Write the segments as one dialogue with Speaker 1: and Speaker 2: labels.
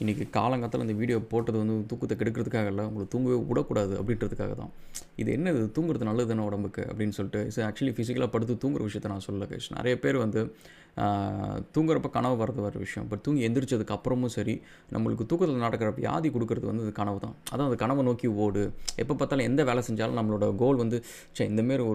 Speaker 1: இன்றைக்கி காலங்காத்தால இந்த வீடியோ போட்டது வந்து தூக்கத்தை கெடுக்கிறதுக்காக இல்லை, உங்களை தூங்கவே விடக்கூடாது அப்படின்றதுக்காக தான். இது என்னது தூங்குறது நல்லது தானே உடம்புக்கு அப்படின்னு சொல்லிட்டு ஆக்சுவலி ஃபிசிக்கலாக படுத்து தூங்குற விஷயத்த நான் சொல்ல கைஸ். நிறைய பேர் வந்து தூங்குறப்ப கனவு வரது வர விஷயம். பட் தூங்கி எந்திரிச்சதுக்கு அப்புறமும் சரி, நம்மளுக்கு தூக்கத்தில் நடக்கிற வியாதி கொடுக்குறது வந்து அது கனவு தான். அதான் அந்த கனவை நோக்கி ஓடு. எப்போ பார்த்தாலும் எந்த வேலை செஞ்சாலும் நம்மளோட கோல் வந்து இந்தமாரி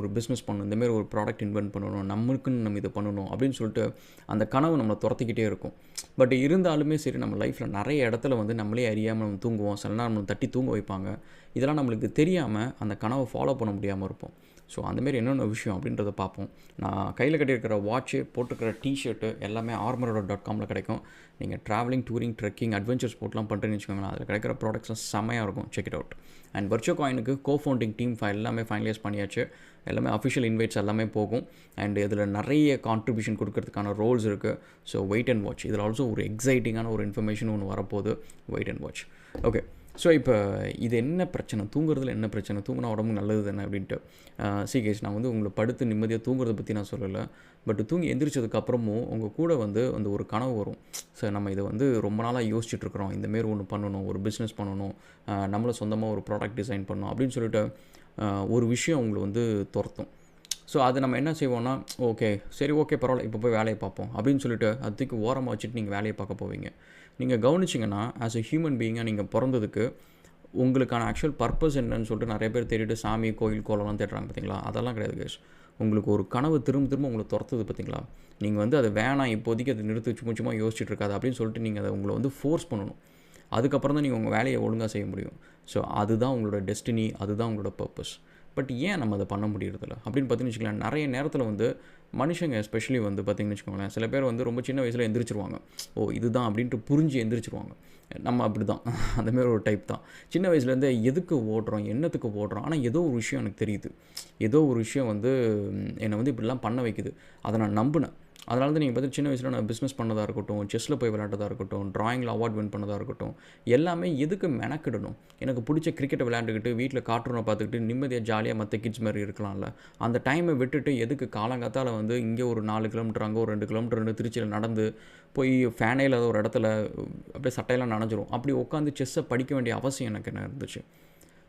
Speaker 1: ஒரு பிஸ்னஸ் பண்ணணும், இந்தமாரி ஒரு ப்ராடக்ட் இன்வென்ட் பண்ணணும், நம்மளுக்குன்னு நம்ம இதை பண்ணணும் அப்படின்னு சொல்லிட்டு அந்த கனவு நம்மளை துரத்திக்கிட்டே இருக்கும். பட் இருந்தாலுமே சரி, நம்ம லைஃப்பில் நிறைய இடத்துல வந்து நம்மளே அறியாமல் நம்ம தூங்குவோம். சில நேரம் நம்மளை தட்டி தூங்க வைப்பாங்க. இதெல்லாம் நம்மளுக்கு தெரியாமல் அந்த கனவை ஃபாலோ பண்ண முடியாமல் இருப்போம். ஸோ அந்தமாரி என்னென்ன விஷயம் அப்படின்றத பார்ப்போம். நான் கையில் கட்டியிருக்கிற வாட்ச்சு, போட்டுக்கிற டிஷர்ட்டு எல்லாமே armor.comல கிடைக்கும். நீங்கள் ட்ராவலிங், டூரிங், ட்ரெக்கிங், அட்வென்ச்சர் ஸ்போர்ட்லாம் பண்ணுறேன்னு வச்சுக்கோங்களேன், அதில் கிடைக்கிற ப்ராடக்ட்ஸ்லாம் செம்மையாக இருக்கும். Check it out. And virtual காயினுக்கு கோஃபவுண்டிங் டீம் எல்லாமே ஃபைனலைஸ் பண்ணியாச்சு. எல்லாமே அஃபிஷியல் இன்வைட்ஸ் எல்லாமே போகும். அண்ட் இதில் நிறைய கான்ட்ரிபியூஷன் கொடுக்கறதுக்கான ரோல்ஸ் இருக்குது. So wait and watch. இதில் ஆல்சோ ஒரு எக்ஸைட்டிங்கான ஒரு இன்ஃபர்மேஷன் ஒன்று வரப்போகுது. Wait and watch. Okay. So இப்போ இது என்ன பிரச்சனை, தூங்குறதுல என்ன பிரச்சனை, தூங்கினா உடம்பு நல்லது தானே அப்படின்ட்டு. கைஸ், நான் வந்து உங்களை படுத்து நிம்மதியாக தூங்குறதை பற்றி நான் சொல்லலை. பட் தூங்கி எந்திரிச்சதுக்கப்புறமும் உங்கள் கூட வந்து அந்த ஒரு கனவு வரும். சார், நம்ம இதை வந்து ரொம்ப நாளாக யோசிச்சுட்ருக்குறோம், இந்தமாரி ஒன்று பண்ணணும், ஒரு பிஸ்னஸ் பண்ணணும், நம்மளை சொந்தமாக ஒரு ப்ராடக்ட் டிசைன் பண்ணணும் அப்படின்னு சொல்லிட்டு ஒரு விஷயம் உங்களை வந்து துரத்தும். ஸோ அது நம்ம என்ன செய்வோம்னா, ஓகே பரவாயில்ல, இப்போ போய் வேலையை பார்ப்போம் அப்படின்னு சொல்லிட்டு அதுக்கு ஓரமாக வச்சுட்டு நீங்கள் வேலையை பார்க்க போவீங்க. நீங்கள் கவனிச்சிங்கன்னா, ஆஸ் எ ஹியூமன் பீயிங்காக நீங்கள் பிறந்ததுக்கு உங்களுக்கான ஆக்சுவல் பர்பஸ் என்னன்னு சொல்லிட்டு நிறைய பேர் தேடிட்டு சாமி, கோயில், கோலம்லாம் தேடுறாங்க பார்த்தீங்களா? அதெல்லாம் கிடையாது கேஸ். உங்களுக்கு ஒரு கனவு திரும்ப உங்களை துரத்துது பார்த்தீங்களா? நீங்கள் வந்து அதை வேணாம், இப்போதைக்கு அதை நிறுத்தி சும்மா யோசிச்சுட்டு இருக்காது அப்படின்னு சொல்லிட்டு நீங்கள் அதை உங்களை வந்து ஃபோர்ஸ் பண்ணணும். அதுக்கப்புறம் தான் நீங்கள் உங்கள் வேலையை ஒழுங்காக செய்ய முடியும். ஸோ அதுதான் உங்களோட டெஸ்டினி, அதுதான் உங்களோட பர்பஸ். பட் ஏன் நம்ம அதை பண்ண முடியறதில்ல அப்படின்னு பார்த்தீங்கன்னு வச்சுக்கோங்களேன். நிறைய நேரத்தில் வந்து மனுஷங்க எஸ்பெஷலி வந்து பார்த்திங்கன்னு வச்சுக்கோங்களேன், சில பேர் வந்து ரொம்ப சின்ன வயசில் எந்திரிச்சிருவாங்க. இதுதான் அப்படின்ட்டு புரிஞ்சு எந்திரிச்சிருவாங்க. நம்ம அப்படி தான், அந்தமாரி ஒரு டைப் தான். சின்ன வயசுலேருந்தே எதுக்கு ஓடுறோம், என்னத்துக்கு ஓடுறோம், ஆனால் ஏதோ ஒரு விஷயம் எனக்கு தெரியுது, ஏதோ ஒரு விஷயம் வந்து என்னை வந்து இப்படிலாம் பண்ண வைக்குது, அதை நான் நம்பினேன். அதனால தான் நீங்கள் பார்த்து சின்ன வயசில் நான் பிஸ்னஸ் பண்ணதாக இருக்கட்டும், செஸ்ஸில் போய் விளையாண்டதாக இருக்கட்டும், ட்ராயிங்கில் அவார்ட் வின் பண்ணதாக இருக்கட்டும், எல்லாமே எதுக்கு மெனக்கிடணும். எனக்கு பிடிச்ச கிரிக்கெட்டை விளையாண்டுக்கிட்டு வீட்டில் கார்ட்டூனை பார்த்துக்கிட்டு நிம்மதியாக ஜாலியாக மற்ற கிட்ஸ் மாதிரி இருக்கலாம்ல. அந்த டைமை விட்டுட்டு எதுக்கு காலங்காத்தால் வந்து இங்கே ஒரு 4 கிலோமீட்டர், அங்கே ஒரு 2 கிலோமீட்டர் திருச்சியில் நடந்து போய் ஃபேனே இல்லாத ஒரு இடத்துல அப்படியே சட்டையெல்லாம் நனைஞ்சிரும், அப்படி உட்காந்து செஸ்ஸை படிக்க வேண்டிய அவசியம் எனக்கு என்ன இருந்துச்சு.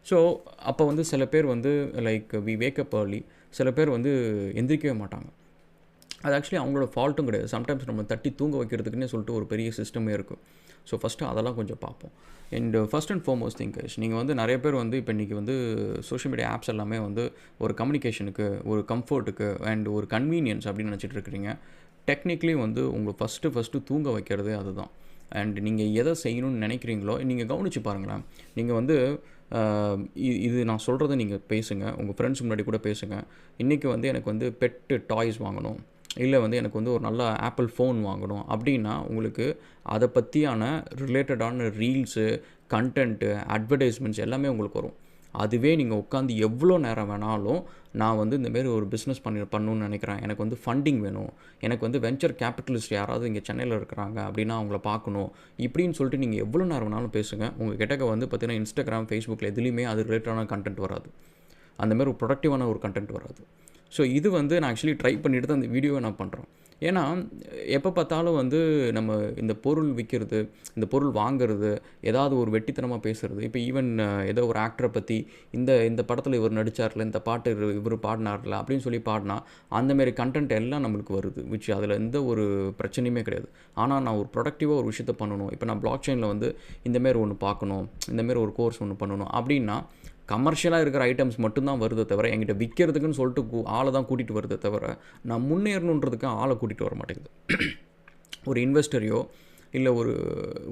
Speaker 1: ஸோ அப்போ வந்து சில பேர் வந்து லைக் வி வேக்கப் ஏர்லி, சில பேர் வந்து எந்திரிக்கவே மாட்டாங்க. அது ஆக்சுவலி அவங்களோட ஃபால்ட்டும் கிடையாது. சம்டைம்ஸ் நம்ம தட்டி தூங்க வைக்கிறதுக்குன்னே சொல்லிட்டு ஒரு பெரிய சிஸ்டமே இருக்கும். ஸோ ஃபஸ்ட்டு அதெல்லாம் கொஞ்சம் பார்ப்போம். And first and foremost thing is, நீங்கள் வந்து நிறைய பேர் வந்து இப்போ இன்றைக்கி வந்து சோஷியல் மீடியா ஆப்ஸ் எல்லாமே வந்து ஒரு கம்யூனிகேஷனுக்கு, ஒரு கம்ஃபர்ட்டுக்கு அண்ட் ஒரு கன்வீனியன்ஸ் அப்படின்னு நினச்சிட்டு இருக்கிறீங்க. டெக்னிக்கலி வந்து உங்களை ஃபஸ்ட்டு தூங்க வைக்கிறதே அதுதான். அண்ட் நீங்கள் எதை செய்யணும்னு நினைக்கிறீங்களோ நீங்கள் கவனித்து பாருங்களேன். நீங்கள் வந்து இது நான் சொல்கிறத நீங்கள் பேசுங்க, உங்கள் ஃப்ரெண்ட்ஸ் முன்னாடி கூட பேசுங்க. இன்றைக்கி வந்து எனக்கு வந்து பெட்டு டாய்ஸ் வாங்கணும், இல்லை வந்து எனக்கு வந்து ஒரு நல்ல ஆப்பிள் ஃபோன் வாங்கணும் அப்படின்னா உங்களுக்கு அதை பற்றியான ரிலேட்டடான ரீல்ஸு, கண்டென்ட்டு, அட்வர்டைஸ்மெண்ட்ஸ் எல்லாமே உங்களுக்கு வரும். அதுவே நீங்கள் உட்காந்து எவ்வளோ நேரம் வேணாலும் நான் வந்து இந்தமாரி ஒரு பிஸ்னஸ் பண்ணணும்னு நினைக்கிறேன், எனக்கு வந்து ஃபண்டிங் வேணும், எனக்கு வந்து வெஞ்சர் கேபிட்டலிஸ்ட் யாராவது இங்கே சென்னையில் இருக்கிறாங்க அப்படின்னா அவங்கள பார்க்கணும், இப்படின்னு சொல்லிட்டு நீங்கள் எவ்வளோ நேரம் வேணாலும் பேசுங்க. உங்கள் கிட்டக்க வந்து பார்த்திங்கன்னா இன்ஸ்டாகிராம், ஃபேஸ்புக்கில் எதுலேயுமே அது ரிலேட்டடான கண்டென்ட் வராது, அந்தமாரி ஒரு ப்ரொடக்டிவான ஒரு கண்டென்ட் வராது. ஸோ இது வந்து நான் ஆக்சுவலி ட்ரை பண்ணிட்டு தான் அந்த வீடியோவை நான் பண்ணுறேன். ஏன்னா எப்போ பார்த்தாலும் வந்து நம்ம இந்த பொருள் விற்கிறது, இந்த பொருள் வாங்கிறது, ஏதாவது ஒரு வெட்டித்தனமாக பேசுகிறது. இப்போ ஈவன் ஏதோ ஒரு ஆக்டரை பற்றி இந்த படத்தில் இவர் நடித்தார்ல, இந்த பாட்டு இவர் பாடினார்ல அப்படின்னு சொல்லி பாடினா அந்தமாரி கண்டென்ட் எல்லாம் நம்மளுக்கு வருது. அதில் எந்த ஒரு பிரச்சனையுமே கிடையாது. ஆனால் நான் ஒரு ப்ரொடக்டிவாக ஒரு விஷயத்தை பண்ணணும், இப்போ நான் பிளாக் செயினில் வந்து இந்தமாரி ஒன்று பார்க்கணும், இந்தமாரி ஒரு கோர்ஸ் ஒன்று பண்ணணும் அப்படின்னா கமர்ஷியலாக இருக்கிற ஐட்டம்ஸ் மட்டும்தான் வருதே தவிர, என்கிட்ட விற்கிறதுக்குன்னு சொல்லிட்டு ஆளை தான் கூட்டிகிட்டு வருதே தவிர நான் முன்னேறணுன்றதுக்கு ஆளை கூட்டிகிட்டு வர மாட்டேங்குது. ஒரு இன்வெஸ்டரையோ இல்லை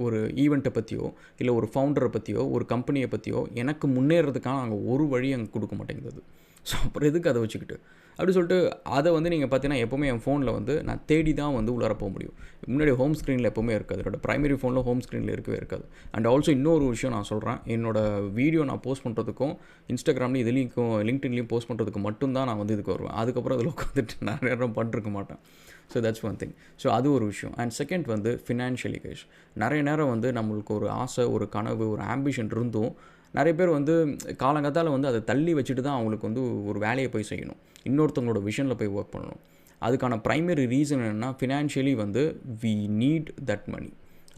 Speaker 1: ஒரு ஈவெண்ட்டை பற்றியோ இல்லை ஒரு ஃபவுண்டரை பற்றியோ ஒரு கம்பெனியை பற்றியோ எனக்கு முன்னேறதுக்கான அங்கே ஒரு வழி அங்கே கொடுக்க மாட்டேங்குது. ஸோ அப்புறம் எதுக்கு அதை வச்சுக்கிட்டு அப்படி சொல்லிட்டு அதை வந்து நீங்கள் பார்த்தீங்கன்னா எப்போவுமே என் ஃபோனில் வந்து நான் தேடி தான் வந்து உள்ளார போக முடியும். முன்னாடி ஹோம் ஸ்க்ரீனில் எப்போவுமே இருக்காது, என்னோட ப்ரைமரி ஃபோனில் ஹோம் ஸ்க்ரீனில் இருக்கவே இருக்காது. அண்ட் ஆல்சோ இன்னொரு விஷயம் நான் சொல்கிறேன், என்னோடய வீடியோ நான் போஸ்ட் பண்ணுறதுக்கும் இன்ஸ்டாகிராம்லேயும் இதுலேயும் லிங்க்டின்லேயும் போஸ்ட் பண்ணுறதுக்கு மட்டும்தான் நான் வந்து இதுக்கு வருவேன். அதுக்கப்புறம் அதில் உட்காந்துட்டு நிறைய நேரம் பண்ணிருக்க மாட்டேன். So that's one thing. So அது ஒரு விஷயம். அண்ட் செகண்ட் வந்து ஃபினான்ஷியலி கைஸ், நிறைய நேரம் வந்து நம்மளுக்கு ஒரு ஆசை, ஒரு கனவு, ஒரு ஆம்பிஷன் இருந்தும் நிறைய பேர் வந்து காலங்காத்தால் வந்து அதை தள்ளி வச்சுட்டு தான் அவங்களுக்கு வந்து ஒரு வேலையை போய் செய்யணும், இன்னொருத்தவங்களோட விஷனில் போய் ஒர்க் பண்ணணும். அதுக்கான ப்ரைமரி ரீசன் என்னென்னா ஃபினான்ஷியலி வந்து வி நீட் தட் மணி.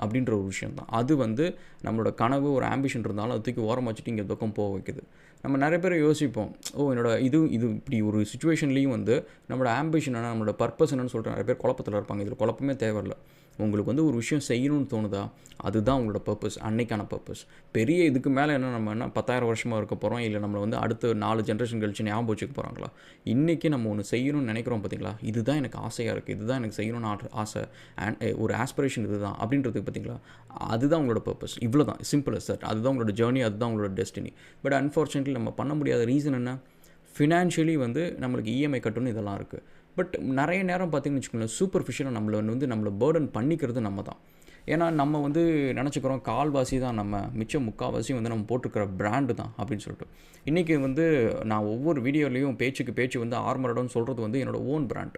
Speaker 1: அப்படின்ற ஒரு விஷயம் தான். அது வந்து நம்மளோட கனவு ஒரு ஆம்பிஷன் இருந்தாலும் அது தூக்கி ஓரமாக வச்சுட்டு இங்கே பக்கம் போக வைக்குது. நம்ம நிறைய பேர் யோசிப்போம், என்னோட இது இப்படி ஒரு சிச்சுவேஷன்லேயும் வந்து நம்மளோட ஆம்பிஷன் என்ன, நம்மளோட பர்பஸ் என்னன்னு சொல்லிட்டு நிறைய பேர் குழப்பத்தில் இருப்பாங்க. இதில் குழப்பமே தேவையில்லை. உங்களுக்கு வந்து ஒரு விஷயம் செய்யணும்னு தோணுதா, அதுதான் உங்களோட பர்பஸ், அன்னைக்கான பர்பஸ். பெரிய இதுக்கு மேலே நம்ம என்ன 10,000 வருஷமாக இருக்க போகிறோம், இல்லை நம்மளை வந்து அடுத்த 4 ஜென்ரேஷன் கழிச்சு ஞாபகம் வச்சுக்க போகிறாங்களா? இன்றைக்கி நம்ம ஒன்று செய்யணும்னு நினைக்கிறோம் பார்த்தீங்களா, இதுதான் எனக்கு ஆசையாக இருக்குது, இதுதான் எனக்கு செய்யணும்னு ஆசை, ஒரு ஆஸ்பிரேஷன் இதுதான் அப்படின்றதுக்கு பார்த்தீங்களா, அதுதான் உங்களோட பர்பஸ். இவ்வளோ தான், சிம்பிள் அஸ் தட். அதுதான் உங்களோட ஜேர்னி, அதுதான் உங்களோட டெஸ்டினி. பட் அன்ஃபார்ச்சுனேட்லி நம்ம பண்ண முடியாத ரீசன் என்ன, ஃபினான்ஷியலி வந்து நம்மளுக்கு இஎம்ஐ கட்டணும், இதெல்லாம் இருக்குது. பட் நிறைய நேரம் பார்த்திங்கன்னு வச்சுக்கோங்களேன், சூப்பர்ஃபிஷியலாக நம்மளை பேர்டன் பண்ணிக்கிறது நம்ம தான். ஏன்னா நம்ம வந்து நினச்சிக்கிறோம் கால்வாசி தான் நம்ம, மிச்சம் முக்கால்வாசி வந்து நம்ம போட்டிருக்கிற பிராண்டு தான் அப்படின்னு சொல்லிட்டு. இன்றைக்கி வந்து நான் ஒவ்வொரு வீடியோலையும் பேச்சு வந்து ஆர்மரடோன்னு சொல்கிறது வந்து என்னோடய ஓன் பிராண்ட்.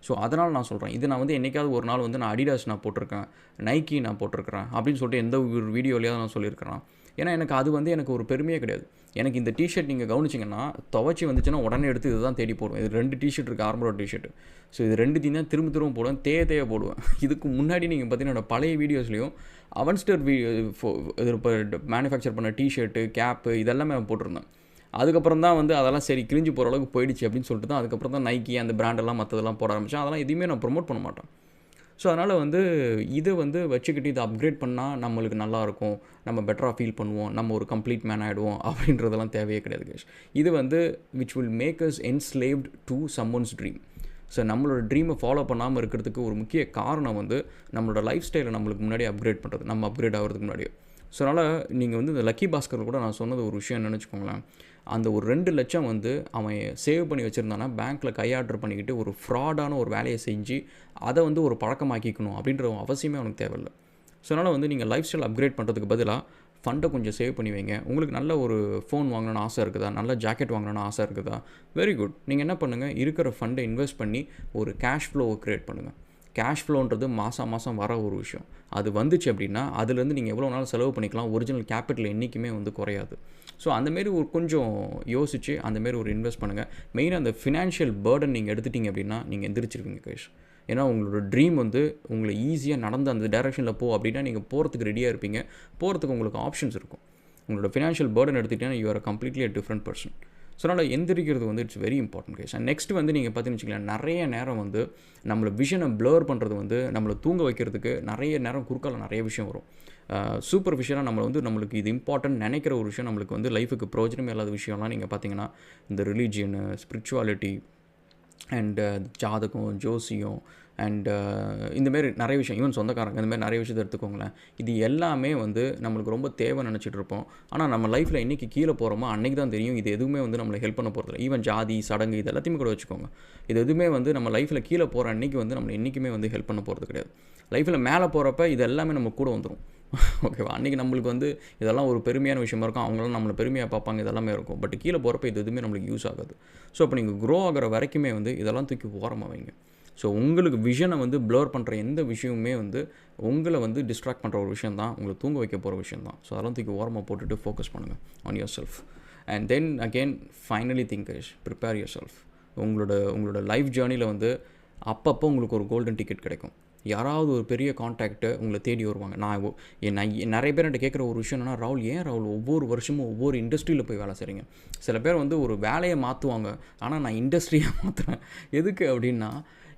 Speaker 1: ஸோ அதனால் நான் சொல்கிறேன், இது நான் வந்து என்றைக்காவது ஒரு நாள் வந்து நான் அடிடாஸ் நான் போட்டிருக்கேன், நைக்கி நான் போட்டிருக்கிறேன் அப்படின்னு சொல்லிட்டு எந்த ஒரு வீடியோலையாவது நான் சொல்லியிருக்கிறேன். ஏன்னா எனக்கு அது வந்து எனக்கு ஒரு பெருமையே கிடையாது. எனக்கு இந்த டிஷர்ட் நீங்கள் கவனிச்சிங்கன்னா துவைச்சி வந்துச்சுன்னா உடனே எடுத்து இதுதான் தேடி போடுவேன். இது 2 டிஷர்ட் இருக்குது, ஆர்மரோட டிஷர்ட். ஸோ இது 2 தான் திரும்ப போடுவேன், தேய போடுவேன். இதுக்கு முன்னாடி நீங்கள் பார்த்தீங்கன்னா பழைய வீடியோஸ்லையும் அவன்ஸ்டர் இப்போ மேனுஃபேக்சர் பண்ண டிஷர்ட்டு, கேப்பு இதெல்லாமே நான் போட்டிருந்தேன். அதுக்கப்புறம் தான் வந்து அதெல்லாம் சரி கிழிஞ்சு போகிற அளவுக்கு போயிடுச்சு அப்படின்னு சொல்லிட்டு தான் அதுக்கப்புறம் தான் நைக்கி அந்த பிராண்டெல்லாம் மற்றதெல்லாம் போட ஆரம்பித்தேன். அதெல்லாம் எதுவுமே நான் ப்ரொமோட் பண்ண மாட்டேன். ஸோ அதனால் வந்து இதை வந்து வச்சுக்கிட்டு இதை அப்கிரேட் பண்ணால் நம்மளுக்கு நல்லாயிருக்கும், நம்ம பெட்டராக ஃபீல் பண்ணுவோம், நம்ம ஒரு கம்ப்ளீட் மேன் ஆகிடுவோம் அப்படின்றதெல்லாம் தேவையே கிடையாது கைஸ். இது வந்து which will make us enslaved to someone's dream. So நம்மளோட ட்ரீமை ஃபாலோ பண்ணாமல் இருக்கிறதுக்கு ஒரு முக்கிய காரணம் வந்து நம்மளோட லைஃப் ஸ்டைலை நம்மளுக்கு முன்னாடி அப்கிரேட் பண்ணுறது, நம்ம அப்கிரேட் ஆகிறதுக்கு முன்னாடியே. ஸோ அதனால் நீங்கள் வந்து இந்த லக்கி பாஸ்கர் கூட நான் சொன்னது ஒரு விஷயம் என்னென்னு வச்சுக்கோங்களேன், அந்த ஒரு 2 லட்சம் வந்து அவன் சேவ் பண்ணி வச்சுருந்தானா பேங்க்கில் கையாட்ரு பண்ணிக்கிட்டு ஒரு ஃப்ராடான ஒரு வேலையை செஞ்சு அதை வந்து ஒரு பழக்கமாக்கிக்கணும் அப்படின்ற அவசியமே அவனுக்கு தேவையில்லை. ஸோ அதனால் வந்து நீங்கள் லைஃப் ஸ்டைல் அப்கிரேட் பண்ணுறதுக்கு பதிலாக ஃபண்டை கொஞ்சம் சேவ் பண்ணி வைங்க. உங்களுக்கு நல்ல ஒரு ஃபோன் வாங்கணும்னு ஆசை இருக்குதா, நல்ல ஜாக்கெட் வாங்கணும்னு ஆசை இருக்குதா, வெரி குட். நீங்கள் என்ன பண்ணுங்கள், இருக்கிற ஃபண்டை இன்வெஸ்ட் பண்ணி ஒரு கேஷ் ஃப்ளோவை க்ரியேட் பண்ணுங்கள். கேஷ் ஃப்ளோன்றது மாதம் வர ஒரு விஷயம். அது வந்துச்சு அப்படின்னா அதுலேருந்து நீங்கள் எவ்வளோ நாள் செலவு பண்ணிக்கலாம், ஒரிஜினல் கேபிட்டல் என்றைக்குமே வந்து குறையாது. ஸோ அந்தமாரி ஒரு கொஞ்சம் யோசித்து அந்தமாரி ஒரு இன்வெஸ்ட் பண்ணுங்கள். மெயினாக அந்த ஃபினான்ஷியல் பேர்டன் நீங்கள் எடுத்துட்டிங்க அப்படின்னா நீங்கள் எந்திரிச்சிருவீங்க கைஸ். ஏன்னா உங்களோட ட்ரீம் வந்து உங்களை ஈஸியாக நடந்து அந்த டைரெக்ஷனில் அப்படின்னா நீங்கள் போகிறதுக்கு ரெடியாக இருப்பீங்க, போகிறதுக்கு உங்களுக்கு ஆப்ஷன்ஸ் இருக்கும். உங்களோட ஃபினான்ஷியல் பேர்டன் எடுத்துக்கிட்டீங்கன்னா you are completely a different person. So அதனால் எந்திரிக்கிறது வந்து it's very important case. And next வந்து நீங்கள் பார்த்தீங்கன்னு வச்சுக்கலாம், நிறைய நேரம் வந்து நம்மளை விஷனை ப்ளர் பண்ணுறது வந்து நம்மளை தூங்க வைக்கிறதுக்கு நிறைய நேரம் குறுக்கால நிறைய விஷயம் வரும். சூப்பர்ஃபிஷியலாக நம்மளுக்கு இது இம்பார்ட்டன்ட் நினைக்கிற ஒரு விஷயம் நம்மளுக்கு வந்து லைஃபுக்கு பிரோஜனமே இல்லாத விஷயம்லாம் நீங்கள் பார்த்தீங்கன்னா இந்த ரிலீஜியனு, ஸ்பிரிச்சுவாலிட்டி அண்டு ஜாதகம், ஜோசியம் அண்ட் இந்தமாரி நிறைய விஷயம், ஈவன் சொந்தக்காரங்க இந்தமாதிரி நிறைய விஷயத்தை எடுத்துக்கோங்களேன். இது எல்லாமே வந்து நம்மளுக்கு ரொம்ப தேவை நினச்சிட்டு இருப்போம். ஆனால் நம்ம லைஃப்பில் என்றைக்கு கீழே போகிறோமோ அன்றைக்கி தான் தெரியும் இது எதுவுமே வந்து நம்மளை ஹெல்ப் பண்ண போகிறதில்ல. ஈவன் ஜாதி, சடங்கு இது எல்லாத்தையுமே கூட வச்சுக்கோங்க. இது எதுவுமே வந்து நம்ம லைஃப்பில் கீழே போகிற அன்றைக்கி வந்து நம்மளை என்றைக்குமே வந்து ஹெல்ப் பண்ண போகிறது கிடையாது. லைஃப்பில் மேலே போகிறப்ப இது எல்லாமே நம்ம கூட வந்துடும். ஓகேவா? அன்றைக்கி நம்மளுக்கு வந்து இதெல்லாம் ஒரு பெருமையான விஷயமா இருக்கும், அவங்களாம் நம்மளை பெருமையாக பார்ப்பாங்க, இதெல்லாமே இருக்கும். பட் கீழே போகிறப்ப இது எதுவுமே நம்மளுக்கு யூஸ் ஆகாது. ஸோ அப்போ நீங்கள் க்ரோ ஆகிற வரைக்குமே வந்து இதெல்லாம் தூக்கி ஓரமாக வைங்க. ஸோ உங்களுக்கு விஷனை வந்து ப்ளர் பண்ணுற எந்த விஷயமுமே வந்து உங்களை வந்து டிஸ்ட்ராக்ட் பண்ணுற ஒரு விஷயம் தான், உங்களை தூங்க வைக்க போகிற விஷயம் தான். ஸோ அதெல்லாம் தூக்கி ஓரமாக போட்டுட்டு ஃபோக்கஸ் பண்ணுங்கள் on your self. And then again finally thinkers prepare your self. உங்களோட லைஃப் ஜேர்னியில் வந்து அப்பப்போ உங்களுக்கு ஒரு கோல்டன் டிக்கெட் கிடைக்கும். யாராவது ஒரு பெரிய கான்டாக்ட்டு உங்களை தேடி வருவாங்க. நான் நிறைய பேர் என்கிட்ட கேட்குற ஒரு விஷயம் என்னென்னா, ராகுல் ஒவ்வொரு வருஷமும் ஒவ்வொரு இண்டஸ்ட்ரியில் போய் வேலை செய்கிறீங்க? சில பேர் வந்து ஒரு வேலையை மாற்றுவாங்க, ஆனால் நான் இண்டஸ்ட்ரியை மாற்றுறேன். எதுக்கு அப்படின்னா,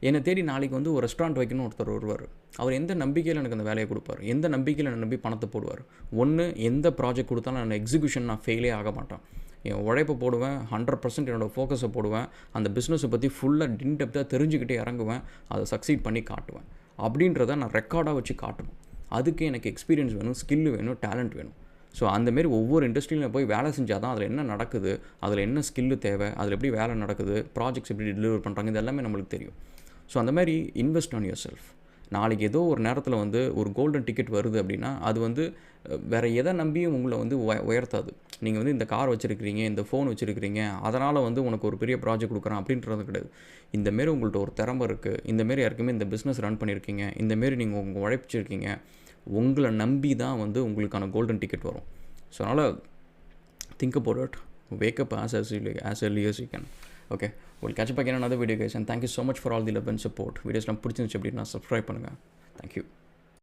Speaker 1: என்னை தேடி நாளைக்கு வந்து ஒரு ரெஸ்டாரண்ட் வைக்கணும்னு ஒருத்தர் வருவார். அவர் எந்த நம்பிக்கையில் எனக்கு அந்த வேலையை கொடுப்பார், எந்த நம்பிக்கையில் என்னை நம்பி பணத்தை போடுவார். ஒன்று, எந்த ப்ராஜெக்ட் கொடுத்தாலும் நான் எக்ஸிக்யூஷன் நான் ஃபெயிலே ஆக மாட்டேன். என் உழைப்பை போடுவேன், 100% என்னோடய ஃபோக்கஸை போடுவேன், அந்த பிஸ்னஸை பற்றி ஃபுல்லாக இன்டெப்த்தாக தெரிஞ்சுக்கிட்டே இறங்குவேன், அதை சக்சீட் பண்ணி காட்டுவேன். அப்படின்றத நான் ரெக்கார்டாக வச்சு காட்டணும். அதுக்கு எனக்கு எக்ஸ்பீரியன்ஸ் வேணும், ஸ்கில் வேணும், டேலண்ட் வேணும். ஸோ அந்தமாரி ஒவ்வொரு இண்டஸ்ட்ரியிலும் போய் வேலை செஞ்சால் தான் அதில் என்ன நடக்குது, அதில் என்ன ஸ்கில்லு தேவை, அதில் எப்படி வேலை நடக்குது, ப்ராஜெக்ட்ஸ் எப்படி டெலிவர் பண்ணுறாங்க, இது எல்லாமே நம்மளுக்கு தெரியும். ஸோ அந்த மாதிரி இன்வெஸ்ட் ஆன் யுவர் செல்ஃப். நாளைக்கு ஏதோ ஒரு நேரத்தில் வந்து ஒரு கோல்டன் டிக்கெட் வருது அப்படின்னா அது வந்து வேறு எதை நம்பியும் உங்களை வந்து உயர்த்தாது. நீங்கள் வந்து இந்த கார் வச்சுருக்கிறீங்க, இந்த ஃபோன் வச்சுருக்கிறீங்க, அதனால் வந்து உனக்கு ஒரு பெரிய ப்ராஜெக்ட் கொடுக்குறேன் அப்படின்றது கிடையாது. இந்தமாரி உங்கள்கிட்ட ஒரு திறமை இருக்குது, இந்தமாரி யாருக்குமே இந்த பிஸ்னஸ் ரன் பண்ணியிருக்கீங்க, இந்தமாரி நீங்கள் உங்கள் உழைச்சிருக்கீங்க, உங்களை நம்பி தான் வந்து உங்களுக்கான கோல்டன் டிக்கெட் வரும். ஸோ அதனால் think about it, wake up as early as you can. Okay, we'll catch up again in another video guys, and thank you so much for all the love and support. Videos பிடிச்சிருந்துச்சு அப்படின்னா subscribe பண்ணுங்கள். Thank you.